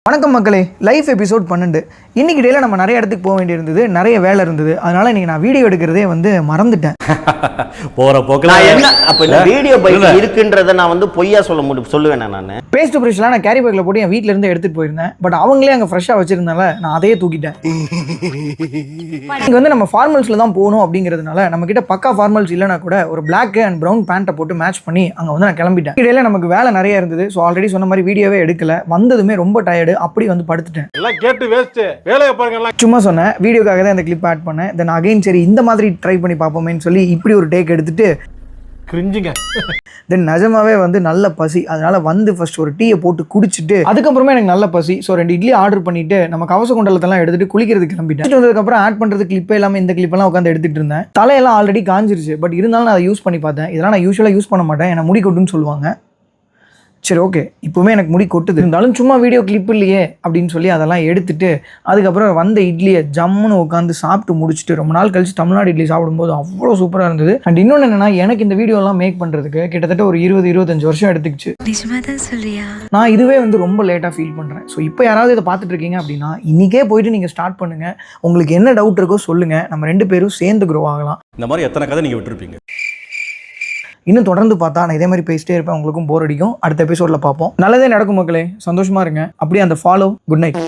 வணக்கம் மக்களே, life episode 12. இன்னைக்கு டேல நம்ம நிறைய இடத்துக்கு போக வேண்டியிருந்தது, நிறைய வேலை இருந்தது. அதனால இன்னைக்கு நான் வீடியோ எடுக்கிறதே மறந்துட்டேன். போற போக்குல என்ன அப்ப இந்த வீடியோ பைக் இருக்குன்றத நான் பொய்யா சொல்லுவேன். நான் பேஸ்ட் பிரஷ்லாம் நான் கேரி பேக்ல போட்டு என் வீட்ல இருந்து எடுத்துட்டு போயிருந்தேன். பட் அவங்களே அங்க ஃப்ரெஷ்ஷா வச்சிருந்தால நான் அதையே தூக்கிட்டேன். இங்க நம்ம ஃபார்மல்ஸ்ல தான் போகணும் அப்படிங்கிறதுனால நம்ம கிட்ட பக்கா ஃபார்மல்ஸ் இல்லைனா கூட ஒரு பிளாக் அண்ட் ப்ரௌன் பேண்ட்டை போட்டு மேட்ச் பண்ணி அங்க நான் கிளம்பிட்டேன். இடையில நமக்கு வேலை நிறைய இருந்தது. ஸோ ஆல்ரெடி சொன்ன மாதிரி வீடியோவே எடுக்கல. வந்ததுமே ரொம்ப டயர்டு, அப்படி படுத்துட்டேன். சும்மா சொன்னேன், வீடியோக்காக தான் இந்த கிளிப் ஆட் பண்ணேன். தென் அகைன் சரி இந்த மாதிரி ட்ரை பண்ணி பார்ப்போமேன்னு சொல்லி இப்படி ஒரு டேக் எடுத்துட்டு தென் நிஜமாவே நல்ல பசி. அதனால ஃபர்ஸ்ட் ஒரு டீயை போட்டு குடிச்சிட்டு அதுக்கப்புறமே எனக்கு நல்ல பசி. ஸோ 2 இட்லி ஆர்டர் பண்ணிட்டு நம்ம கவச குண்டலத்தெல்லாம் எடுத்துட்டு குளிக்கிறதுக்கு கிளம்பிட்டேன். வந்ததுக்கப்புறம் ஆட் பண்றது கிளிப்பே எல்லாமே இந்த கிளிப்பெல்லாம் உட்காந்து எடுத்துட்டு இருந்தேன். தலையெல்லாம் ஆல்ரெடி காஞ்சிருச்சு. பட் இருந்தாலும் நான் அதை யூஸ் பண்ணி பார்த்தேன். இதெல்லாம் நான் யூஸ்வலாக யூஸ் பண்ண மாட்டேன், ஏன்னா முடி கொட்டுன்னு சொல்லுவாங்க. சரி ஓகே, இப்போவுமே எனக்கு முடி கொட்டுது, இருந்தாலும் சும்மா வீடியோ கிளிப் இல்லையே அப்படின்னு சொல்லி அதெல்லாம் எடுத்துட்டு அதுக்கப்புறம் வந்த இட்லியை ஜம்முன்னு உட்காந்து சாப்பிட்டு முடிச்சுட்டு ரொம்ப நாள் கழிச்சு தமிழ்நாடு இட்லி சாப்பிடும்போது அவ்வளோ சூப்பராக இருந்தது. அண்ட் இன்னொன்று என்னன்னா, எனக்கு இந்த வீடியோலாம் மேக் பண்ணுறதுக்கு கிட்டத்தட்ட ஒரு 20-25 வருஷம் எடுத்துக்கிச்சு. நான் இதுவே ரொம்ப லேட்டாக ஃபீல் பண்ணுறேன். ஸோ இப்போ யாராவது இதை பார்த்துட்டு இருக்கீங்க அப்படின்னா இன்னைக்கே போயிட்டு நீங்கள் ஸ்டார்ட் பண்ணுங்கள். உங்களுக்கு என்ன டவுட் இருக்கோ சொல்லுங்கள், நம்ம 2 பேரும் சேர்ந்து க்ரோ ஆகலாம். இந்த மாதிரி எத்தனை கதை நீங்கள் விட்டுருப்பீங்க. இன்னும் தொடர்ந்து பார்த்தா நான் இதே மாதிரி பேசிட்டே இருப்பேன், உங்களுக்கும் போர் அடிக்கும். அடுத்த எபிசோடில் பார்ப்போம். நல்லதே நடக்கும் மக்களே, சந்தோஷமா இருங்க. அப்படியே அந்த ஃபாலோ. Good night.